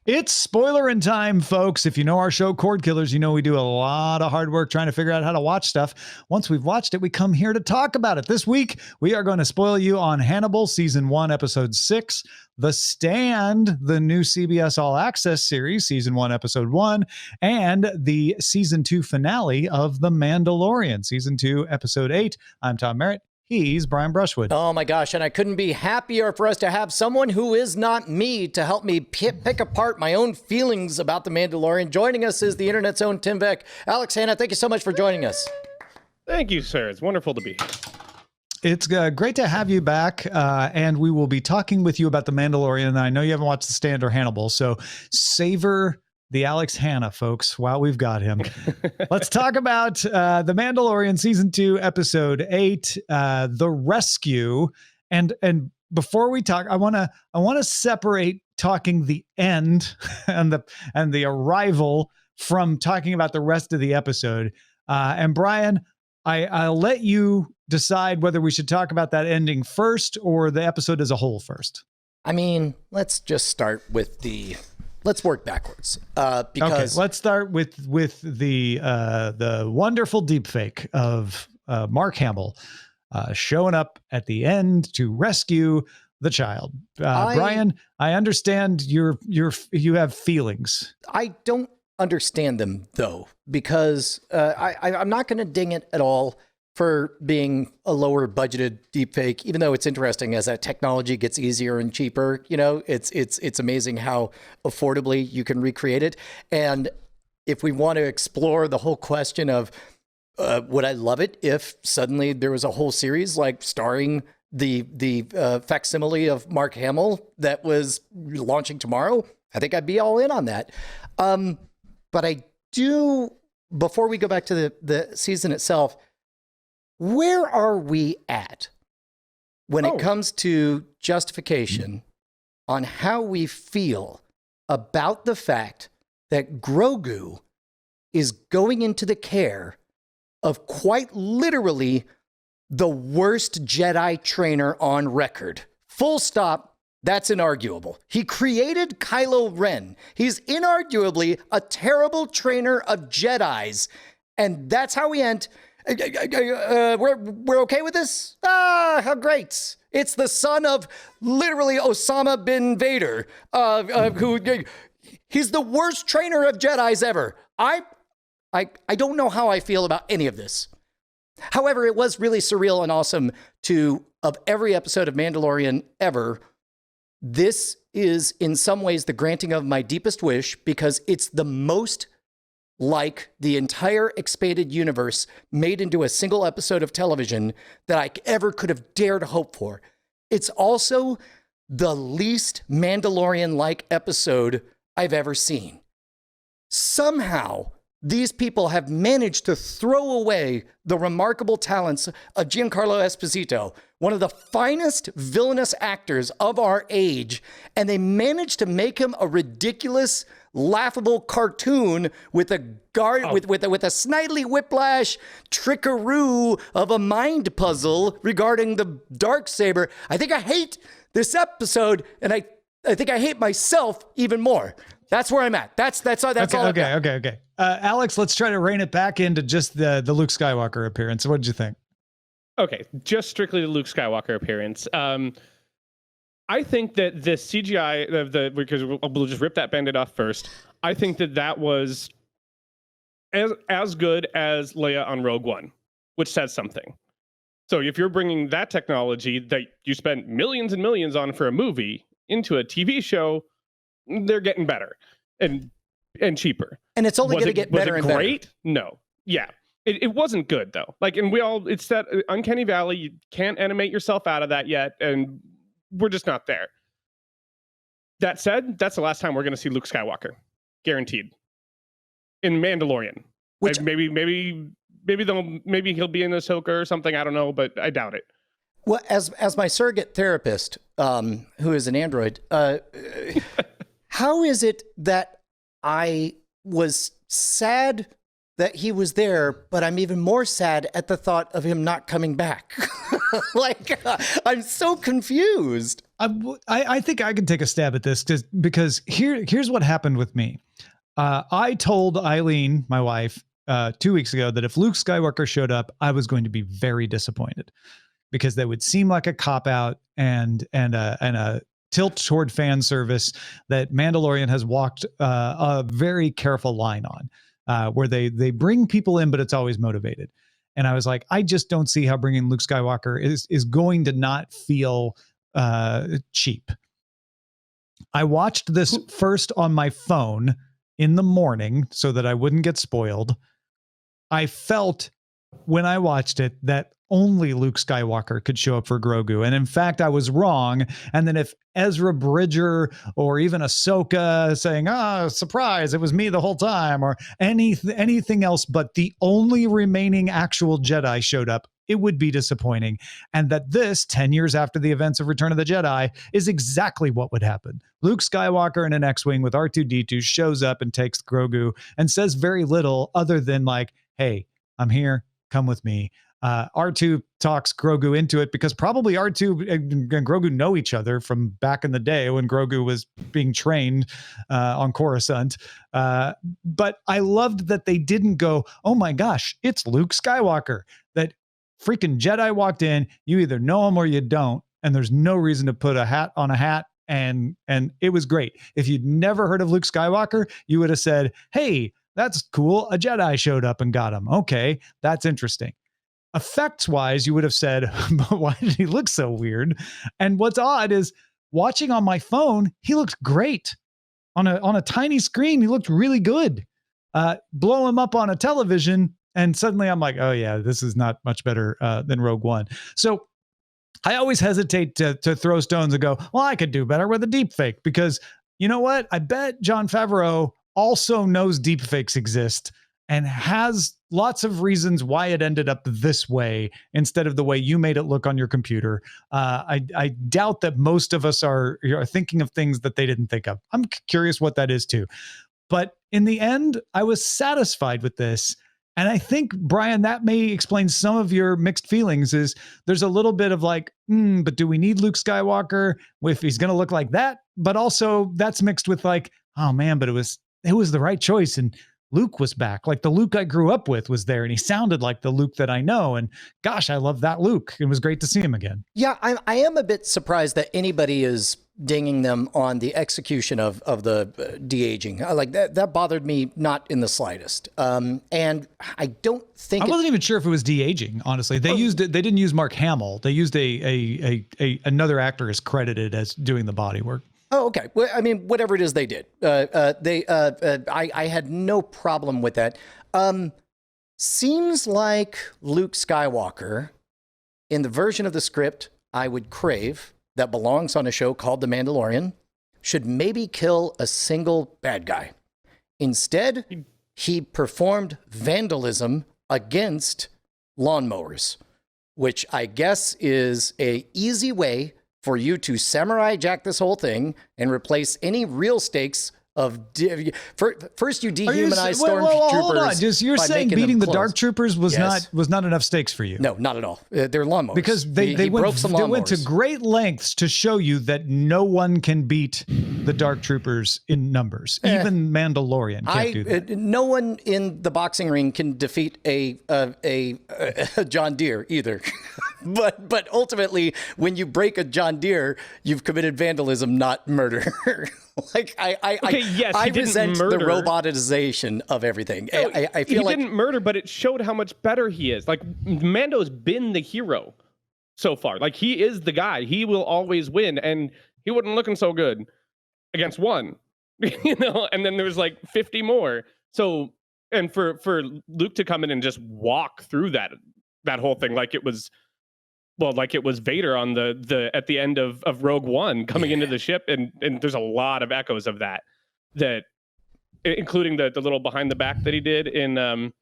It's spoilerin time, folks. If you know our show, Cordkillers, you know we do a lot of hard work trying to figure out how to watch stuff. Once we've watched it, we come here to talk about it. This week, we are going to spoil you on Hannibal, Season 1, Episode 6, The Stand, the new CBS All Access series, Season 1, Episode 1, and the Season 2 finale of The Mandalorian, Season 2, Episode 8. I'm Tom Merritt. He's Brian Brushwood. Oh my gosh, and I couldn't be happier for us to have someone who is not me to help me pick apart my own feelings about The Mandalorian. Joining us is the internet's own Tim Beck. Alex Hanna, thank you so much for joining us. Thank you, sir. It's wonderful to be here. It's great to have you back, and we will be talking with you about The Mandalorian. I know you haven't watched The Stand or Hannibal, so savor the Alex Hanna, folks, while we've got him. Let's talk about The Mandalorian Season 2, Episode 8, The Rescue. And before we talk, I want to separate talking the end and the arrival from talking about the rest of the episode. And Brian, I'll let you decide whether we should talk about that ending first or the episode as a whole first. I mean, let's just start with let's work backwards. Because let's start with the wonderful deepfake of Mark Hamill showing up at the end to rescue the child. Brian, I understand you have feelings. I don't understand them though, because I'm not going to ding it at all for being a lower budgeted deepfake, even though it's interesting as that technology gets easier and cheaper. You know, it's amazing how affordably you can recreate it. And if we want to explore the whole question of would I love it if suddenly there was a whole series like starring the facsimile of Mark Hamill that was launching tomorrow, I think I'd be all in on that. But I do, before we go back to the season itself, where are we at when it comes to justification on how we feel about the fact that Grogu is going into the care of quite literally the worst Jedi trainer on record? Full stop. That's inarguable. He created Kylo Ren. He's inarguably a terrible trainer of Jedis. And that's how we end. We're okay with this? Ah, how great. It's the son of literally Osama bin Vader, who he's the worst trainer of Jedis ever. I don't know how I feel about any of this. However, it was really surreal and awesome of every episode of Mandalorian ever, this is in some ways the granting of my deepest wish, because it's the most like the entire expanded universe made into a single episode of television that I ever could have dared hope for. It's also the least Mandalorian-like episode I've ever seen. Somehow, these people have managed to throw away the remarkable talents of Giancarlo Esposito, one of the finest villainous actors of our age, and they managed to make him a ridiculous, laughable cartoon with a with a snidely whiplash trickaroo of a mind puzzle regarding the Darksaber. I think I hate this episode, and I think I hate myself even more. That's where I'm at. That's all. Okay. Alex, let's try to rein it back into just the Luke Skywalker appearance. What did you think? Okay, just strictly the Luke Skywalker appearance. I think that the CGI because we'll just rip that Band-Aid off first. I think that was as good as Leia on Rogue One, which says something. So if you're bringing that technology that you spent millions and millions on for a movie into a TV show, they're getting better and cheaper. And it's only going to get better and better. Was it great? No. Yeah. It wasn't good though. Like, and it's that uncanny valley. You can't animate yourself out of that yet. And we're just not there. That said, that's the last time we're going to see Luke Skywalker. Guaranteed. In Mandalorian. Which maybe he'll be in Ahsoka or something. I don't know, but I doubt it. Well, as my surrogate therapist, who is an android, how is it that I was sad that he was there, but I'm even more sad at the thought of him not coming back? I'm so confused. I think I can take a stab at this because here's what happened with me. I told Eileen, my wife, 2 weeks ago that if Luke Skywalker showed up, I was going to be very disappointed because that would seem like a cop out and a tilt toward fan service that Mandalorian has walked a very careful line on, where they bring people in, but it's always motivated. And I was like, I just don't see how bringing Luke Skywalker is going to not feel cheap. I watched this first on my phone in the morning so that I wouldn't get spoiled. I felt when I watched it that only Luke Skywalker could show up for Grogu. And in fact, I was wrong. And then if Ezra Bridger or even Ahsoka saying, surprise, it was me the whole time, or anything else but the only remaining actual Jedi showed up, it would be disappointing. And that this, 10 years after the events of Return of the Jedi, is exactly what would happen. Luke Skywalker in an X-Wing with R2-D2 shows up and takes Grogu and says very little other than like, hey, I'm here, come with me. R2 talks Grogu into it because probably R2 and Grogu know each other from back in the day when Grogu was being trained on Coruscant. But I loved that they didn't go, oh my gosh, it's Luke Skywalker. That freaking Jedi walked in, you either know him or you don't, and there's no reason to put a hat on a hat. And it was great. If you'd never heard of Luke Skywalker, you would have said, hey, that's cool. A Jedi showed up and got him. Okay, that's interesting. Effects wise, you would have said, but why did he look so weird? And what's odd is watching on my phone, he looked great on a tiny screen. He looked really good. Blow him up on a television, and suddenly I'm like, oh yeah, this is not much better than Rogue One. So I always hesitate to throw stones and go, well, I could do better with a deep fake, because you know what? I bet Jon Favreau also knows deep fakes exist and has lots of reasons why it ended up this way instead of the way you made it look on your computer. I doubt that most of us are thinking of things that they didn't think of. I'm curious what that is too. But in the end, I was satisfied with this. And I think, Brian, that may explain some of your mixed feelings. Is there's a little bit of like, but do we need Luke Skywalker if he's going to look like that? But also that's mixed with like, oh man, but it was the right choice. And Luke was back. Like the Luke I grew up with was there, and he sounded like the Luke that I know. And gosh, I love that Luke. It was great to see him again. Yeah, I am a bit surprised that anybody is dinging them on the execution of the de-aging. Like that bothered me not in the slightest. And I don't think I wasn't even sure if it was de-aging. Honestly, they didn't use Mark Hamill. They used another actor is credited as doing the body work. Oh, okay. Well, I mean, whatever it is they did, I had no problem with that. Seems like Luke Skywalker, in the version of the script I would crave that belongs on a show called The Mandalorian, should maybe kill a single bad guy. Instead, he performed vandalism against lawnmowers, which I guess is an easy way for you to samurai jack this whole thing and replace any real stakes of first you dehumanize stormtroopers. Hold on. You're saying beating the dark troopers was not enough stakes for you? No, not at all. They're lawnmowers. Because they went to great lengths to show you that no one can beat the dark troopers in numbers. Even Mandalorian can't do that. No one in the boxing ring can defeat a John Deere either. But ultimately, when you break a John Deere, you've committed vandalism, not murder. Like I resent the robotization of everything. No, I feel like he didn't murder, but it showed how much better he is. Like Mando's been the hero so far. Like he is the guy. He will always win, and he wasn't looking so good against one, you know. And then there's like 50 more. So, and for Luke to come in and just walk through that whole thing like it was. Well, like it was Vader on the at the end of Rogue One coming into the ship, and there's a lot of echoes of that, including the little behind the back that he did in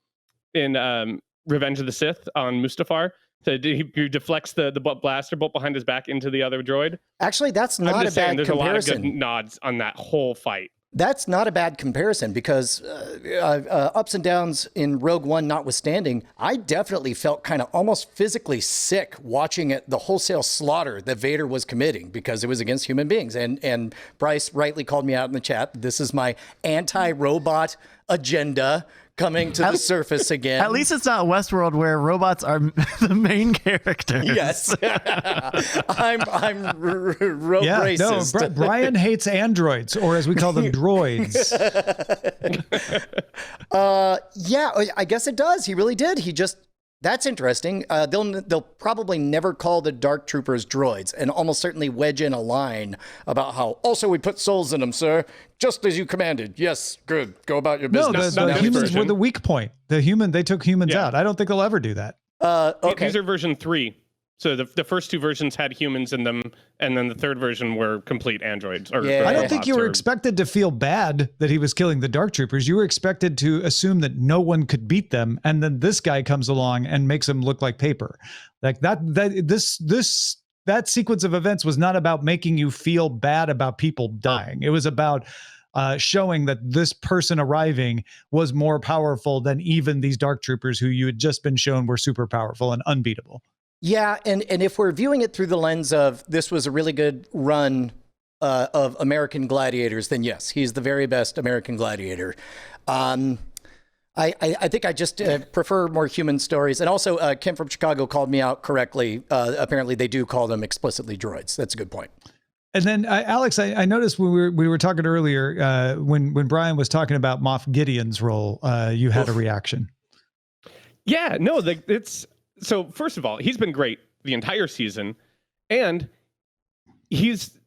Revenge of the Sith on Mustafar. So he deflects the blaster bolt behind his back into the other droid. Actually, that's not a bad there's comparison. A lot of good nods on that whole fight. That's not a bad comparison because ups and downs in Rogue One notwithstanding, I definitely felt kind of almost physically sick watching it, the wholesale slaughter that Vader was committing because it was against human beings. And Bryce rightly called me out in the chat. This is my anti-robot agenda coming to the surface again. At least it's not Westworld where robots are the main characters. Yes. I'm racist. No, Brian hates androids, or as we call them, droids. Yeah, I guess it does. He really did. That's interesting. They'll probably never call the Dark Troopers droids and almost certainly wedge in a line about how, also we put souls in them, sir, just as you commanded. Yes, good. Go about your business. No, the humans were the weak point. They took humans out. I don't think they'll ever do that. Okay. These are version 3. So the first 2 versions had humans in them, and then the third version were complete androids. Or I don't think you were expected to feel bad that he was killing the Dark Troopers. You were expected to assume that no one could beat them, and then this guy comes along and makes them look like paper. Like that sequence of events was not about making you feel bad about people dying. It was about showing that this person arriving was more powerful than even these Dark Troopers who you had just been shown were super powerful and unbeatable. Yeah, and if we're viewing it through the lens of this was a really good run of American gladiators, then yes, he's the very best American gladiator. I think I just prefer more human stories. And also, Kim from Chicago called me out correctly. Apparently, they do call them explicitly droids. That's a good point. And then, Alex, I noticed when we were talking earlier, when Brian was talking about Moff Gideon's role, you had a reaction. Yeah, no, it's... So first of all, he's been great the entire season, and he's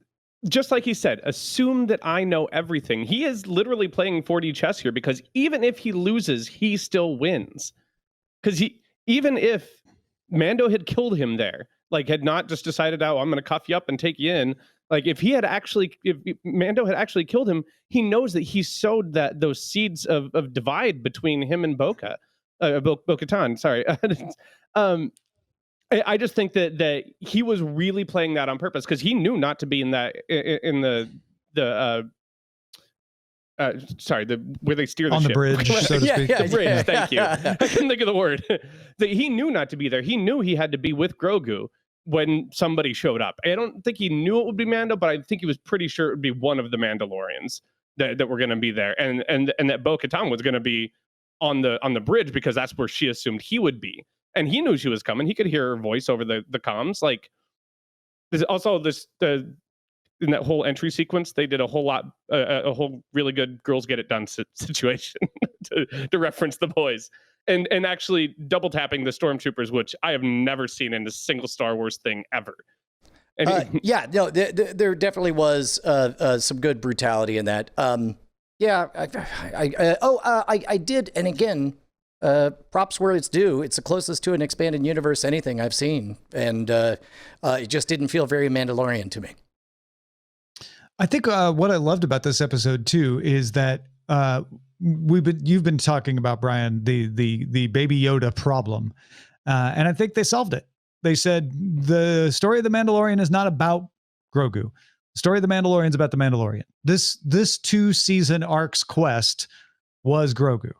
just like he said, assume that I know everything. He is literally playing 4D chess here because even if he loses, he still wins. Because even if Mando had killed him there, like had not just decided, oh, I'm going to cuff you up and take you in. Like if Mando had actually killed him, he knows that he sowed those seeds of divide between him and Bo-Katan. Sorry. I just think that he was really playing that on purpose because he knew not to be in that where they steer the on ship. the bridge, so to speak. The bridge. Thank you. I couldn't think of the word. That he knew not to be there. He knew he had to be with Grogu when somebody showed up. I don't think he knew it would be Mando, but I think he was pretty sure it would be one of the Mandalorians that were going to be there, and that Bo-Katan was going to be on the bridge because that's where she assumed he would be. And he knew she was coming. He could hear her voice over the comms. Like, there's also in that whole entry sequence, they did a whole really good girls get it done situation to reference the boys. And actually double tapping the stormtroopers, which I have never seen in a single Star Wars thing ever. Yeah, no, there definitely was some good brutality in that. Yeah, I did, and again, props where it's due. It's the closest to an expanded universe anything I've seen, and it just didn't feel very Mandalorian to me. I think what I loved about this episode too is that you've been talking about, Brian, the Baby Yoda problem, and I think they solved it. They said the story of the Mandalorian is not about Grogu. The story of the Mandalorian is about the Mandalorian. This 2-season arc's quest was Grogu.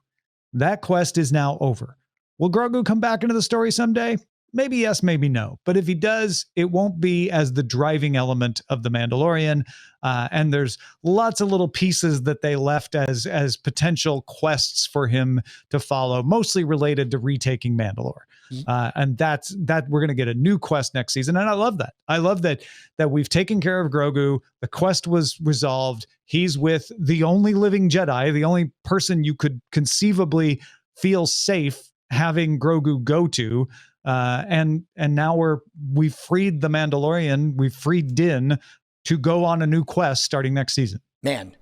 That quest is now over. Will Grogu come back into the story someday? Maybe yes, maybe no. But if he does, it won't be as the driving element of the Mandalorian. And there's lots of little pieces that they left as potential quests for him to follow, mostly related to retaking Mandalore. And that we're going to get a new quest next season. And I love that. I love that we've taken care of Grogu. The quest was resolved. He's with the only living Jedi, the only person you could conceivably feel safe having Grogu go to. And now we've freed the Mandalorian. We've freed Din to go on a new quest starting next season. Man,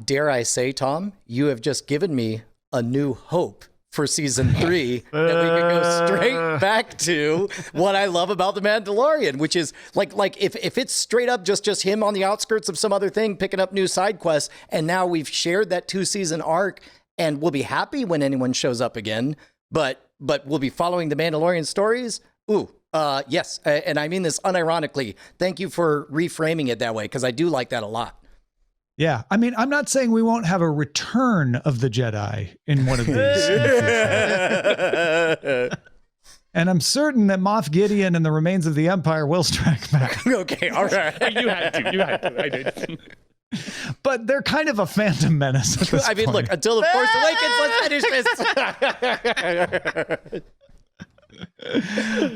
dare I say, Tom, you have just given me a new hope for season 3 that we can go straight back to what I love about the Mandalorian, which is like if it's straight up just him on the outskirts of some other thing, picking up new side quests, and now we've shared that 2-season arc, and we'll be happy when anyone shows up again, but we'll be following the Mandalorian stories. Yes, and I mean this unironically. Thank you for reframing it that way, because I do like that a lot. Yeah. I mean, I'm not saying we won't have a return of the Jedi in one of these. In the future. And I'm certain that Moff Gideon and the remains of the Empire will strike back. Okay, all right. You had to. I did. But they're kind of a phantom menace at this I mean, point. look, until the Force Awakens, let's finish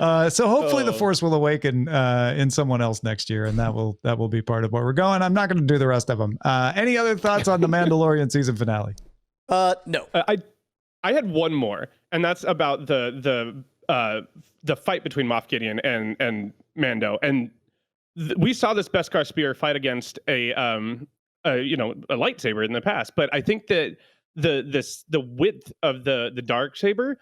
this. So hopefully the Force will awaken in someone else next year, and that will be part of where we're going. I'm not going to do the rest of them. Any other thoughts on the Mandalorian season finale? No. I had one more, and that's about the fight between Moff Gideon and Mando, and we saw this Beskar spear fight against a lightsaber in the past, but I think that the width of the dark saber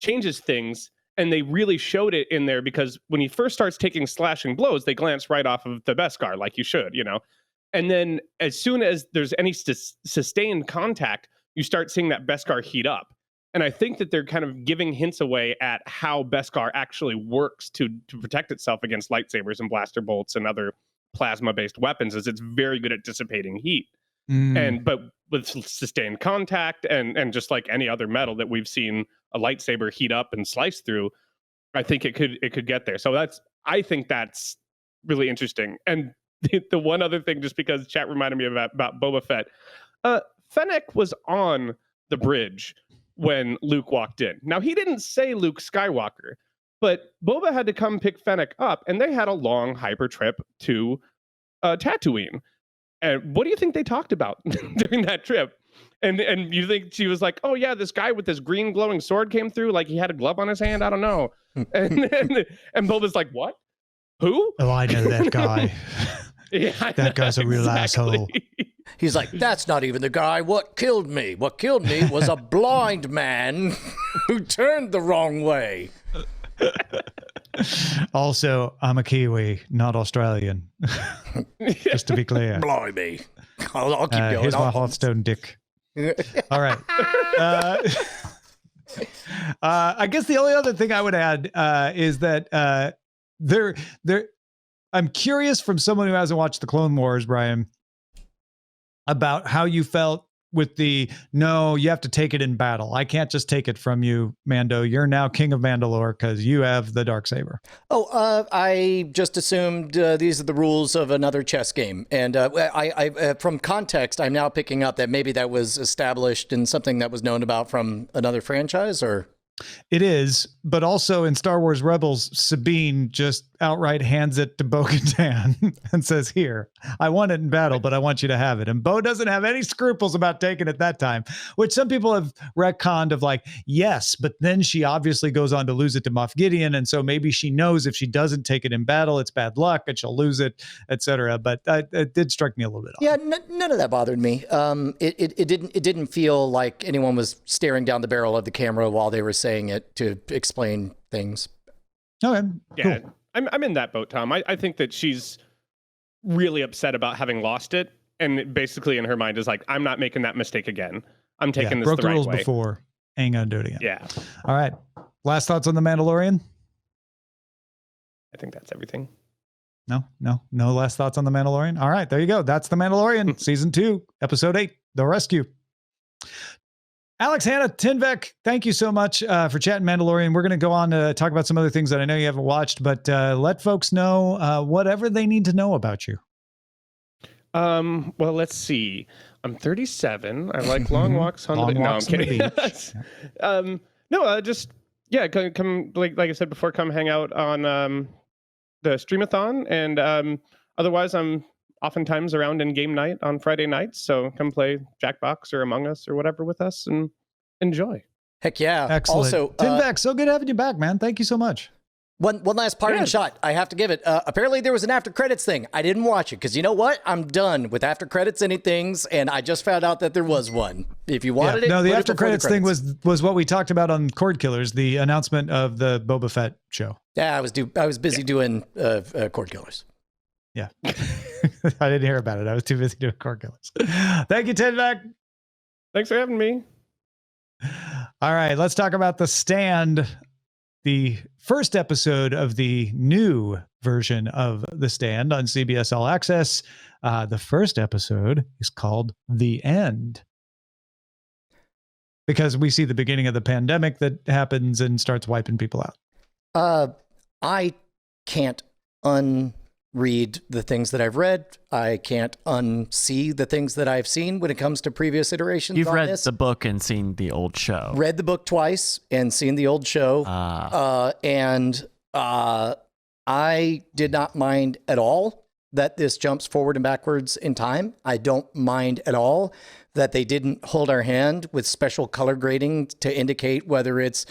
changes things, and they really showed it in there, because when he first starts taking slashing blows, they glance right off of the Beskar, like you should, and then as soon as there's any sustained contact, you start seeing that Beskar heat up. And I think that they're kind of giving hints away at how Beskar actually works to protect itself against lightsabers and blaster bolts and other plasma-based weapons, as it's very good at dissipating heat. But with sustained contact and just like any other metal that we've seen a lightsaber heat up and slice through, I think it could get there. So I think that's really interesting. And the one other thing, just because chat reminded me about Boba Fett, Fennec was on the bridge when Luke walked in. Now, he didn't say Luke Skywalker, but Boba had to come pick Fennec up, and they had a long hyper trip to Tatooine. And what do you think they talked about during that trip? And you think she was like, oh yeah, this guy with this green glowing sword came through, like he had a glove on his hand? I don't know. and Boba's like, what? Who? Oh, I know that guy. Yeah, that guy's a real asshole. He's like, that's not even the guy. What killed me was a blind man who turned the wrong way. Also, I'm a Kiwi, not Australian. Just to be clear. Blimey. I'll keep going. Here's my Hearthstone dick. All right. I guess the only other thing I would add is that I'm curious, from someone who hasn't watched the Clone Wars, Brian, about how you felt with no, you have to take it in battle. I can't just take it from you, Mando. You're now King of Mandalore because you have the Darksaber. Oh, I just assumed these are the rules of another chess game. And I from context, I'm now picking up that maybe that was established in something that was known about from another franchise, or... It is, but also in Star Wars Rebels, Sabine just outright hands it to Bo-Katan and says, here, I want it in battle, but I want you to have it. And Bo doesn't have any scruples about taking it that time, which some people have retconned of like, yes, but then she obviously goes on to lose it to Moff Gideon. And so maybe she knows if she doesn't take it in battle, it's bad luck and she'll lose it, etc. But it did strike me a little bit off. Yeah, none of that bothered me. It didn't feel like anyone was staring down the barrel of the camera while they were saying it to explain things. Okay. Yeah, cool. I'm in that boat, Tom. I think that she's really upset about having lost it, and basically in her mind is like, I'm not making that mistake again. I'm taking this broke the the right rules way. before. Ain't gonna do it again. Yeah. All right. Last thoughts on the Mandalorian? I think that's everything. No last thoughts on the Mandalorian. All right, there you go. That's the Mandalorian, season 2, episode 8, The Rescue. Alex, Hannah, Tinvec, thank you so much for chatting Mandalorian. We're going to go on to talk about some other things that I know you haven't watched, but let folks know whatever they need to know about you. Well, let's see. I'm 37. I like long walks on the beach. No, I'm kidding. Just come like I said before, come hang out on the Streamathon, and otherwise I'm oftentimes around in game night on Friday nights, so come play Jackbox or Among Us or whatever with us and enjoy. Heck yeah. Excellent. Also, Tinvec, so good having you back, man. Thank you so much. One last parting shot. I have to give it. Apparently there was an after credits thing. I didn't watch it because you know what? I'm done with after credits anythings, and I just found out that there was one. If you wanted it, no, the put it after before credits thing was what we talked about on Cordkillers, the announcement of the Boba Fett show. Yeah, I was busy doing Cordkillers. Yeah. I didn't hear about it. I was too busy doing Cordkillers. Thank you, Tinvec. Thanks for having me. All right, let's talk about The Stand. the first episode of the new version of The Stand on CBS All Access. The first episode is called The End, because we see the beginning of the pandemic that happens and starts wiping people out. I can't unread the things that I've read. I can't unsee the things that I've seen when it comes to previous iterations. You've on read this. the book and seen the old show. Read the book twice and seen the old show. I did not mind at all that this jumps forward and backwards in time. I don't mind at all that they didn't hold our hand with special color grading to indicate whether it's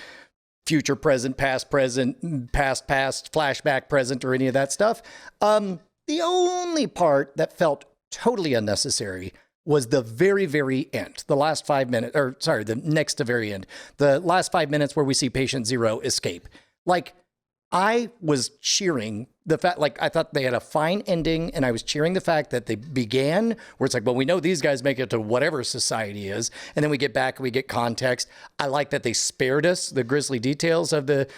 future, present, past, flashback, present, or any of that stuff. The only part that felt totally unnecessary was the very, very end, the last 5 minutes, or sorry, the next to very end, the last 5 minutes where we see patient zero escape. Like, I was cheering the fact, like, I thought they had a fine ending, and I was cheering the fact that they began where it's like, well, we know these guys make it to whatever society is, and then we get back and we get context. I like that they spared us the grisly details of the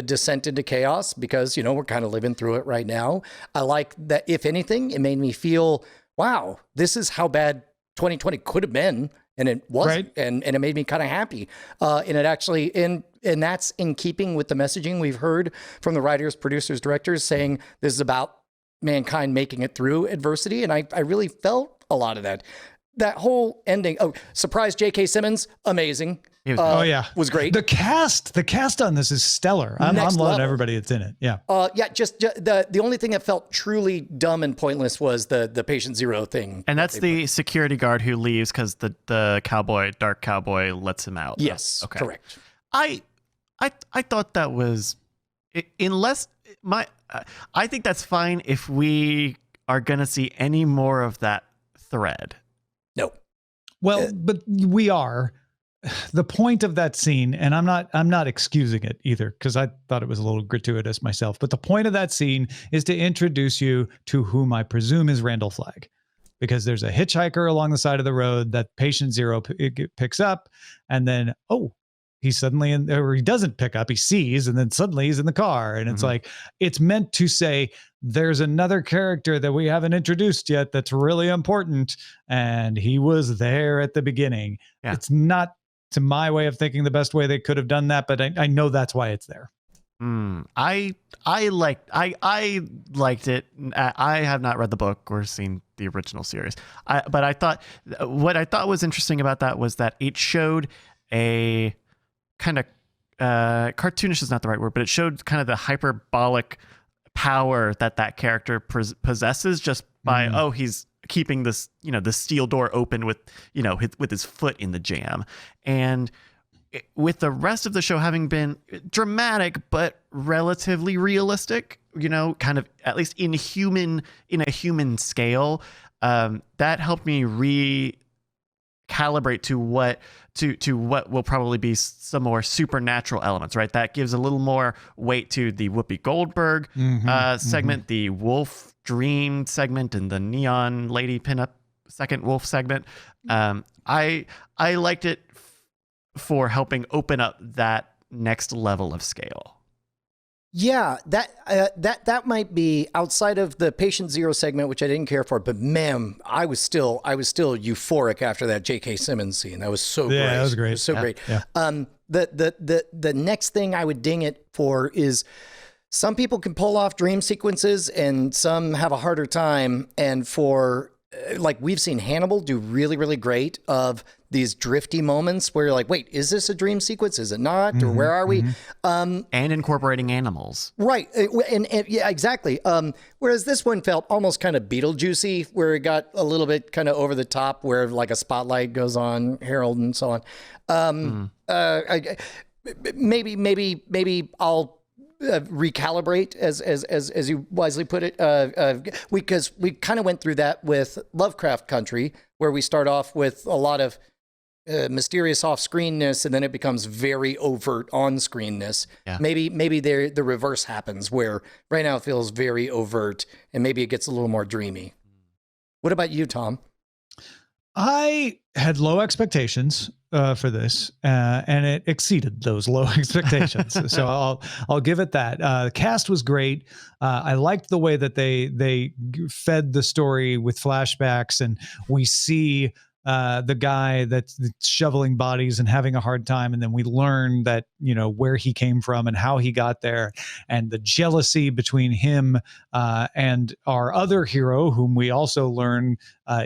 descent into chaos, because, you know, we're kind of living through it right now. I like that, if anything, it made me feel, wow, this is how bad 2020 could have been. And it wasn't, right. and it made me kind of happy. And it actually, and that's in keeping with the messaging we've heard from the writers, producers, directors, saying this is about mankind making it through adversity. And I really felt a lot of that. That whole ending. Oh, surprise! J.K. Simmons, amazing. Was great. The cast on this is stellar. I'm loving everybody that's in it. Yeah. Just the only thing that felt truly dumb and pointless was the patient zero thing. And that's the security guard who leaves because the dark cowboy lets him out. Yes. Okay. Correct. I thought that was, I think that's fine if we are gonna see any more of that thread. No. Well, but we are. The point of that scene, and I'm not excusing it either, because I thought it was a little gratuitous myself, but the point of that scene is to introduce you to whom I presume is Randall Flagg, because there's a hitchhiker along the side of the road that patient zero picks up, and then, he's suddenly or he doesn't pick up, he sees, and then suddenly he's in the car. And it's like, it's meant to say there's another character that we haven't introduced yet that's really important. And he was there at the beginning. Yeah. It's not, to my way of thinking, the best way they could have done that, but I know that's why it's there. I liked it. I have not read the book or seen the original series. But I thought, what I thought was interesting about that was that it showed a kind of cartoonish is not the right word, but it showed kind of the hyperbolic power that character possesses just by he's keeping this, the steel door open with with his foot in the jam. And with the rest of the show having been dramatic but relatively realistic, kind of at least in a human scale, that helped me calibrate to what will probably be some more supernatural elements, right? That gives a little more weight to the Whoopi Goldberg segment, the wolf dream segment, and the neon lady pinup second wolf segment. I liked it for helping open up that next level of scale. Yeah, that might be outside of the patient zero segment, which I didn't care for, but man, I was still euphoric after that J.K. Simmons scene. That was so great. Yeah, that was great. It was so great. Yeah. The next thing I would ding it for is some people can pull off dream sequences and some have a harder time. And for, like, we've seen Hannibal do really, really great of these drifty moments where you're like, wait, is this a dream sequence? Is it not? Or where are we? And incorporating animals. Right. And yeah, exactly. Whereas this one felt almost kind of Beetlejuicy, where it got a little bit kind of over the top, where like a spotlight goes on Harold and so on. Maybe I'll recalibrate, as you wisely put it, because we kind of went through that with Lovecraft Country, where we start off with a lot of mysterious off-screenness, and then it becomes very overt on-screenness. Yeah. Maybe the reverse happens, where right now it feels very overt, and maybe it gets a little more dreamy. What about you, Tom? I had low expectations for this, and it exceeded those low expectations. So I'll give it that. The cast was great. I liked the way that they fed the story with flashbacks, and we see the guy that's shoveling bodies and having a hard time, and then we learn that where he came from and how he got there, and the jealousy between him and our other hero, whom we also learn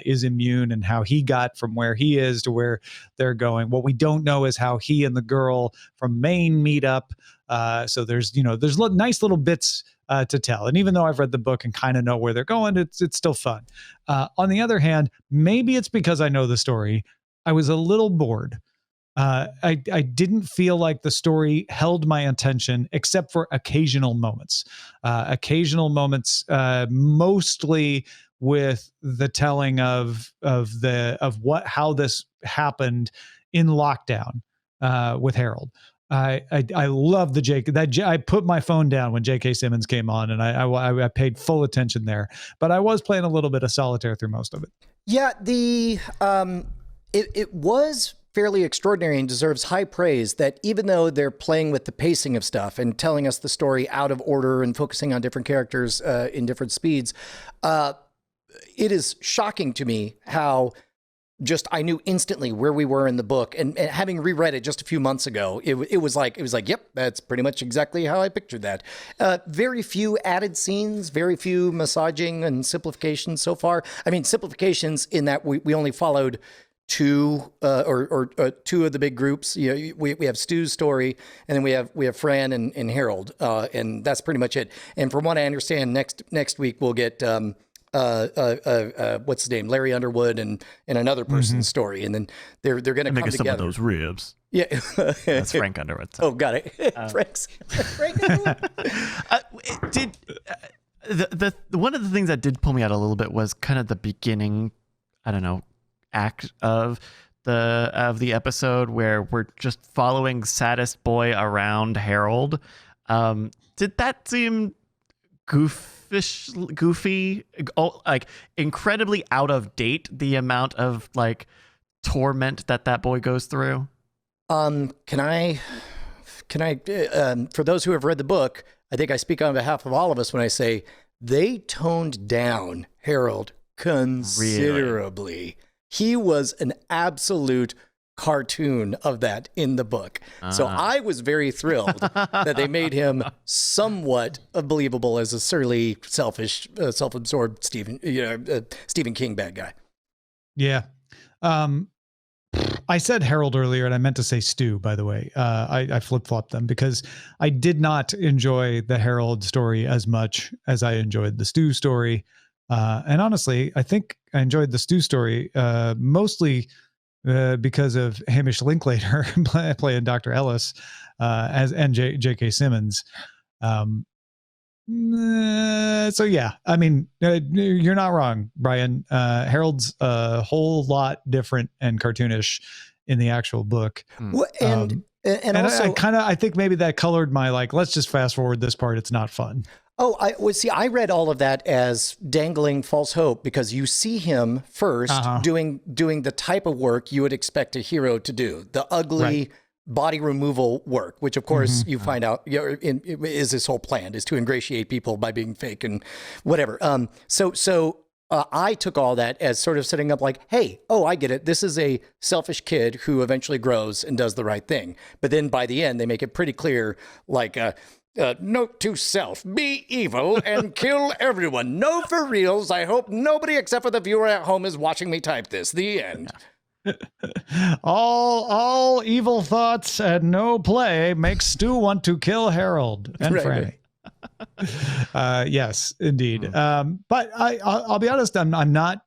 is immune, and how he got from where he is to where they're going. What we don't know is how he and the girl from Maine meet up. So there's nice little bits to tell. And even though I've read the book and kind of know where they're going, it's still fun. On the other hand, maybe it's because I know the story. I was a little bored. I didn't feel like the story held my attention except for occasional moments. Mostly with the telling of how this happened in lockdown with Harold. I love I put my phone down when J.K. Simmons came on, and I paid full attention there. But I was playing a little bit of solitaire through most of it. Yeah, it was fairly extraordinary and deserves high praise that even though they're playing with the pacing of stuff and telling us the story out of order and focusing on different characters in different speeds, it is shocking to me how just I knew instantly where we were in the book, and having reread it just a few months ago, it was like, yep, that's pretty much exactly how I pictured that. Very few added scenes, very few massaging and simplifications so far. I mean, simplifications in that we only followed two or two of the big groups. We have Stu's story, and then we have Fran and Harold, and that's pretty much it. And from what I understand, next week we'll get what's his name, Larry Underwood, and another person's story, and then they're going to come together. Some of those ribs. Yeah, that's Frank Underwood. Oh, got it. Frank Underwood. The one of the things that did pull me out a little bit was kind of the beginning, I don't know, act of the episode where we're just following saddest boy around Harold. Did that seem goofy, like incredibly out of date, the amount of like torment that boy goes through? Can I for those who have read the book, I think I speak on behalf of all of us when I say they toned down Harold considerably. Really? He was an absolute cartoon of that in the book. So I was very thrilled that they made him somewhat believable as a surly, selfish, self-absorbed Stephen King bad guy. Yeah. I said Harold earlier, and I meant to say Stu, by the way. I flip-flopped them because I did not enjoy the Harold story as much as I enjoyed the Stu story. And honestly, I think I enjoyed the Stu story mostly because of Hamish Linklater playing Dr. Ellis and J.K. Simmons. So yeah, I mean, you're not wrong, Brian. Harold's a whole lot different and cartoonish in the actual book. Well, and also, I think maybe that colored my let's just fast forward this part. It's not fun. Oh, I read all of that as dangling false hope, because you see him first doing the type of work you would expect a hero to do, the ugly body removal work, which of course you find out is his whole plan, is to ingratiate people by being fake and whatever. So I took all that as sort of setting up like, hey, I get it. This is a selfish kid who eventually grows and does the right thing. But then by the end, they make it pretty clear, note to self, be evil and kill everyone. No, for reals. I hope nobody except for the viewer at home is watching me type this. The end. All evil thoughts and no play makes Stu want to kill Harold and Franny. Yes, indeed. But I'll be honest. I'm not.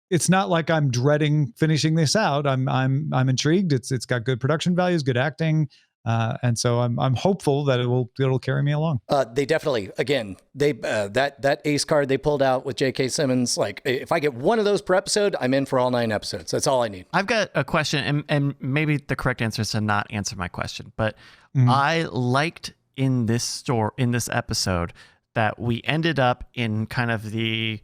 It's not like I'm dreading finishing this out. I'm intrigued. It's got good production values, good acting. And so I'm hopeful that it'll carry me along. They definitely, again, that ace card they pulled out with J.K. Simmons, if I get one of those per episode, I'm in for all 9 episodes. That's all I need. I've got a question, and maybe the correct answer is to not answer my question, but I liked in this episode that we ended up in kind of the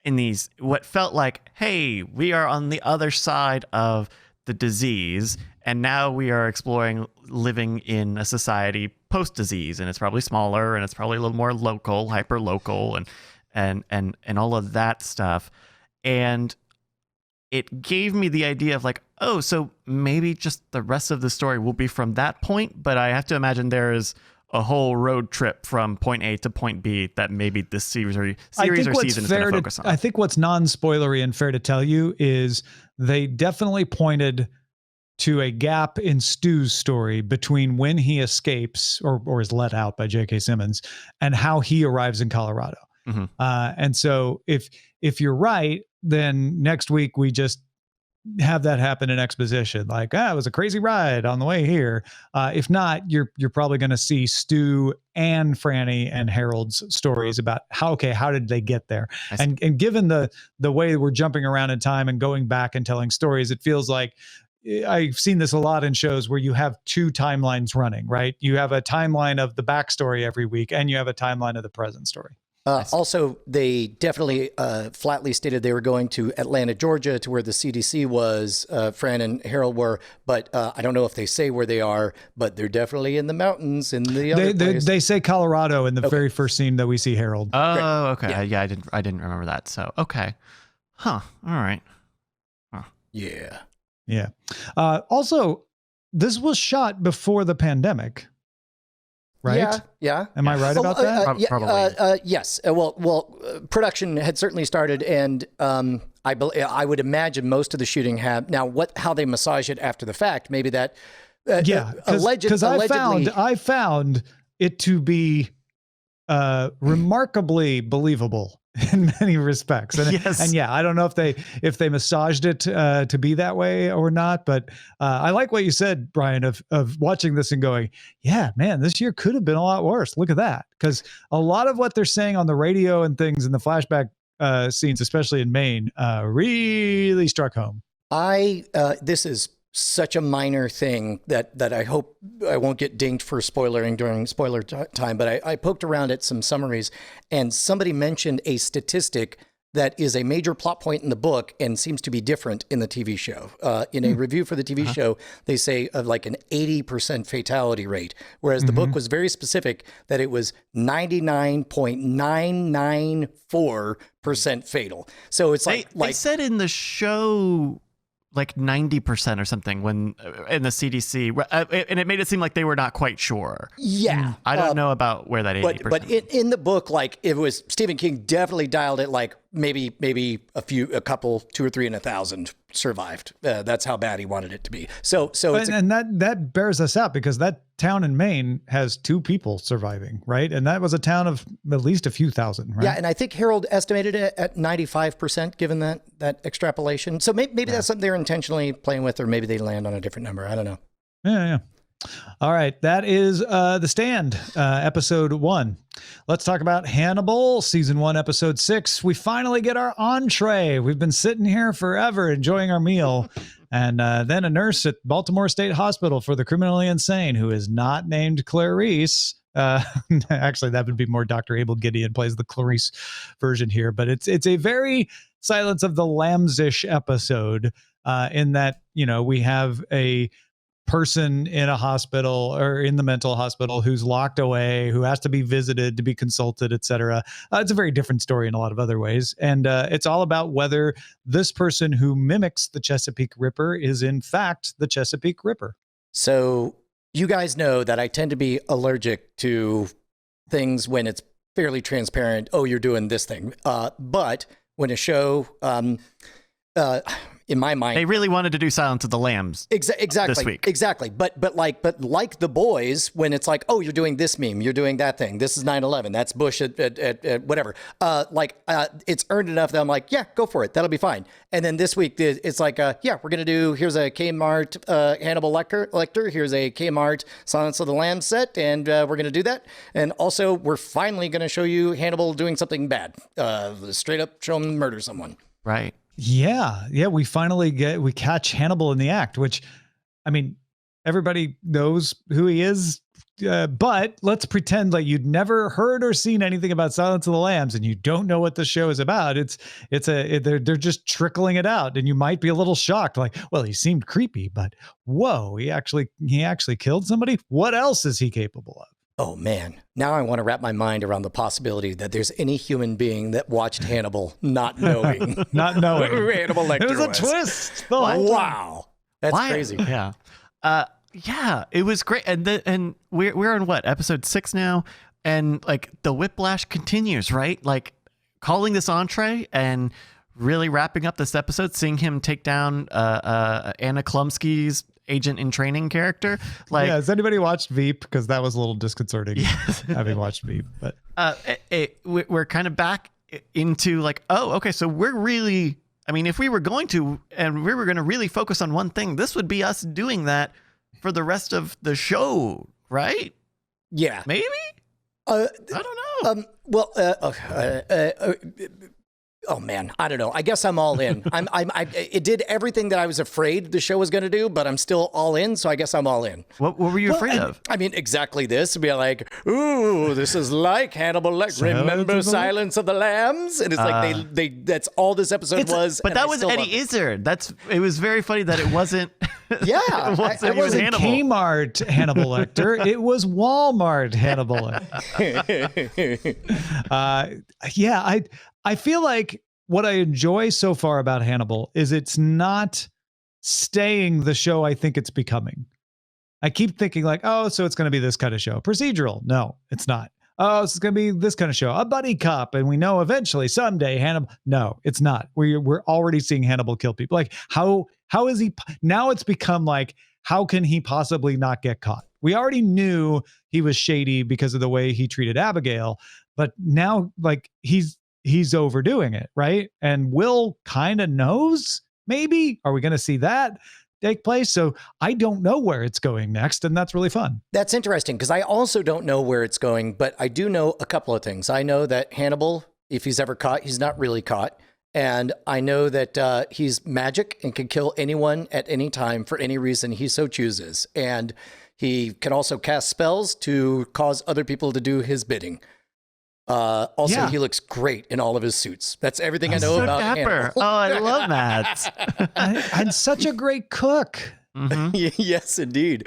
in these what felt like, hey, we are on the other side of the disease, and now we are exploring living in a society post-disease, and it's probably smaller, and it's probably a little more local, hyper local, and all of that stuff. And it gave me the idea of like, oh, so maybe just the rest of the story will be from that point, but I have to imagine there is a whole road trip from point A to point B that maybe this series or season is going to focus on. I think what's non-spoilery and fair to tell you is they definitely pointed to a gap in Stu's story between when he escapes or is let out by J.K. Simmons and how he arrives in Colorado. Mm-hmm. And so if you're right, then next week we just have that happen in exposition. Like, it was a crazy ride on the way here. If not, you're probably going to see Stu and Franny and Harold's stories about how did they get there? And given the way we're jumping around in time and going back and telling stories, it feels like I've seen this a lot in shows where you have two timelines running, right? You have a timeline of the backstory every week, and you have a timeline of the present story. Also, they definitely flatly stated they were going to Atlanta, Georgia, to where the CDC was, Fran and Harold were, but I don't know if they say where they are, but they're definitely in the mountains in the other place. They say Colorado in the very first scene that we see Harold. Oh, okay. Yeah, I didn't remember that. So, okay. Huh. All right. Huh. Yeah. Yeah. Also, this was shot before the pandemic. Right? Yeah. Am I right about that? Probably. Yes. Well, production had certainly started, and I would imagine most of the shooting had. Now, how they massage it after the fact, maybe that. Because I found it to be remarkably believable in many respects. And, yes. And yeah, I don't know if they massaged it to be that way or not, but I like what you said, Brian, of watching this and going, yeah, man, this year could have been a lot worse. Look at that. Because a lot of what they're saying on the radio and things in the flashback scenes, especially in Maine, really struck home. This is such a minor thing that I hope I won't get dinged for spoilering during spoiler time, but I poked around at some summaries, and somebody mentioned a statistic that is a major plot point in the book and seems to be different in the TV show. In a review for the TV show, they say of like an 80% fatality rate, whereas the book was very specific that it was 99.994% fatal. So it's they said in the show like 90% or something when in the CDC, and it made it seem like they were not quite sure. Yeah. I don't know about where that 80%. But in the book, like it was Stephen King definitely dialed it like maybe a couple, 2 or 3 in 1,000 survived. That's how bad he wanted it to be. So that bears us out because that town in Maine has 2 people surviving, right? And that was a town of at least a few thousand, right? Yeah, and I think Harold estimated it at 95% given that extrapolation. So maybe that's something they're intentionally playing with, or maybe they land on a different number. I don't know. Yeah. All right. That is The Stand, episode 1. Let's talk about Hannibal, season 1, episode 6. We finally get our entree. We've been sitting here forever enjoying our meal. And then a nurse at Baltimore State Hospital for the criminally insane, who is not named Clarice. Actually, that would be more Dr. Abel Gideon plays the Clarice version here. But it's a very Silence of the Lambs-ish episode in that, we have a person in a hospital or in the mental hospital who's locked away, who has to be visited, to be consulted, etc. It's a very different story in a lot of other ways. And it's all about whether this person who mimics the Chesapeake Ripper is in fact the Chesapeake Ripper. So you guys know that I tend to be allergic to things when it's fairly transparent. Oh, you're doing this thing. But when a show, in my mind, they really wanted to do Silence of the Lambs. Exactly. This week. Exactly. But like The Boys, when it's like, oh, you're doing this meme, you're doing that thing. This is 9/11. That's Bush at whatever. It's earned enough that I'm like, yeah, go for it. That'll be fine. And then this week it's like, yeah, we're gonna do. Here's a Kmart Hannibal Lecter. Here's a Kmart Silence of the Lambs set, and we're gonna do that. And also, we're finally gonna show you Hannibal doing something bad. Straight up show him murder someone. Right. Yeah. We finally catch Hannibal in the act, which, I mean, everybody knows who he is but let's pretend like you'd never heard or seen anything about Silence of the Lambs, and you don't know what the show is about. They're just trickling it out, and you might be a little shocked. Like, well, he seemed creepy, but whoa, he actually killed somebody. What else is he capable of? Oh man, now I want to wrap my mind around the possibility that there's any human being that watched Hannibal not knowing who Hannibal Lecter It was a was. twist. Wow, that's crazy. Yeah. Yeah, it was great. And we're on what, episode 6 now? And like the whiplash continues, right? Like calling this entree and really wrapping up this episode, seeing him take down Anna Klumsky's agent in training character. Like, yeah, has anybody watched Veep? Because that was a little disconcerting having watched Veep. But we're kind of back into like, oh, okay, so we're really, I mean, if we were going to, and we were going to really focus on one thing, this would be us doing that for the rest of the show, right? Yeah. Maybe? I don't know. Oh man, I don't know. I guess I'm all in. It did everything that I was afraid the show was going to do, but I'm still all in. So I guess I'm all in. What were you afraid of? I mean, exactly this. Be like, ooh, this is like Hannibal. Like, remember Silence of the Lambs? And it's like that's all this episode was. But that was Eddie Izzard. It was very funny that it wasn't. Yeah, it wasn't Kmart Hannibal Lecter. It was Walmart Hannibal Lecter. Yeah, I feel like what I enjoy so far about Hannibal is it's not staying the show I think it's becoming. I keep thinking like, oh, so it's going to be this kind of show. Procedural. No, it's not. Oh, it's going to be this kind of show. A buddy cop. And we know eventually someday Hannibal. No, it's not. We're already seeing Hannibal kill people. Like how is he? Now it's become like, how can he possibly not get caught? We already knew he was shady because of the way he treated Abigail. But now like he's overdoing it, right? And Will kind of knows, maybe. Are we going to see that take place? So I don't know where it's going next, and that's really fun. That's interesting, because I also don't know where it's going, but I do know a couple of things. I know that Hannibal, if he's ever caught, he's not really caught. And I know that he's magic and can kill anyone at any time for any reason he so chooses. And he can also cast spells to cause other people to do his bidding. He looks great in all of his suits. That's everything I know about Hannibal. Oh, I love that. And such a great cook. Mm-hmm. Yes, indeed.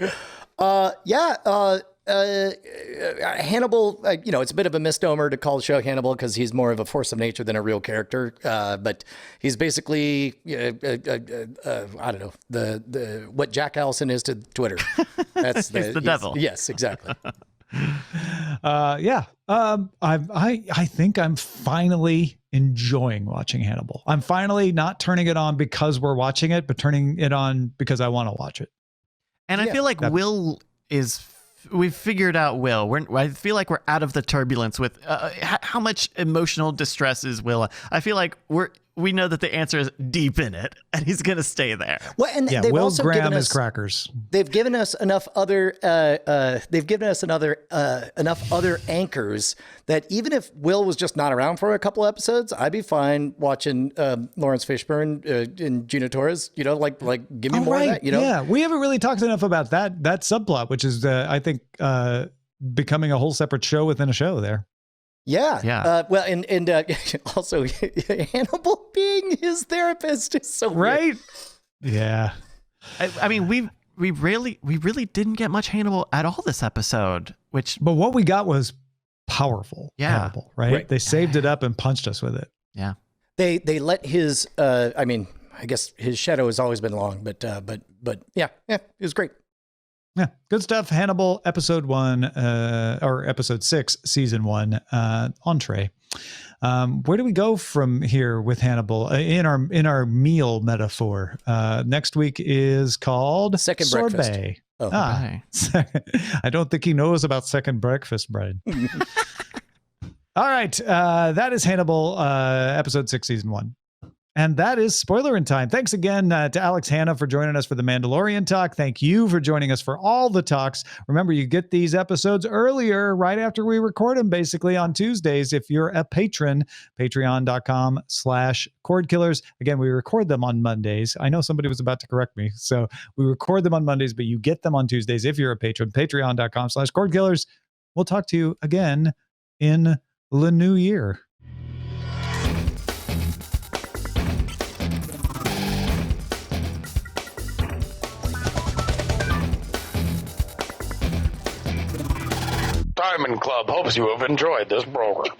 Hannibal, it's a bit of a misnomer to call the show Hannibal because he's more of a force of nature than a real character. But he's basically, I don't know, the what Jack Allison is to Twitter. That's he's the devil. Yes, exactly. I think I'm finally enjoying watching Hannibal. I'm finally not turning it on because we're watching it, but turning it on because I want to watch it. And I feel like we've figured out Will. I feel like we're out of the turbulence with how much emotional distress is Will. I feel like we know that the answer is deep in it, and he's going to stay there. Well, and they've Will also Graham given us is crackers. They've given us enough other. Enough other anchors that even if Will was just not around for a couple episodes, I'd be fine watching Lawrence Fishburne and Gina Torres. Like give me more of that. Yeah, we haven't really talked enough about that subplot, which is I think becoming a whole separate show within a show there. Yeah. Well, and also Hannibal being his therapist is so right. Weird. Yeah. I mean, we really didn't get much Hannibal at all this episode, but what we got was powerful. Hannibal, right? They saved it up and punched us with it. Yeah. They let his. I guess his shadow has always been long, but yeah, it was great. Yeah, good stuff. Hannibal, episode 1, or episode 6, season 1, entree. Where do we go from here with Hannibal in our meal metaphor? Next week is called Second sorbet. Breakfast. Oh, right. I don't think he knows about second breakfast bread. All right, that is Hannibal, episode 6, season 1. And that is Spoilerin time. Thanks again to Alex Hanna for joining us for the Mandalorian talk. Thank you for joining us for all the talks. Remember, you get these episodes earlier, right after we record them, basically on Tuesdays. If you're a patron, patreon.com/Cordkillers. Again, we record them on Mondays. I know somebody was about to correct me. So we record them on Mondays, but you get them on Tuesdays if you're a patron, patreon.com/Cordkillers. We'll talk to you again in the new year. Diamond Club hopes you have enjoyed this program.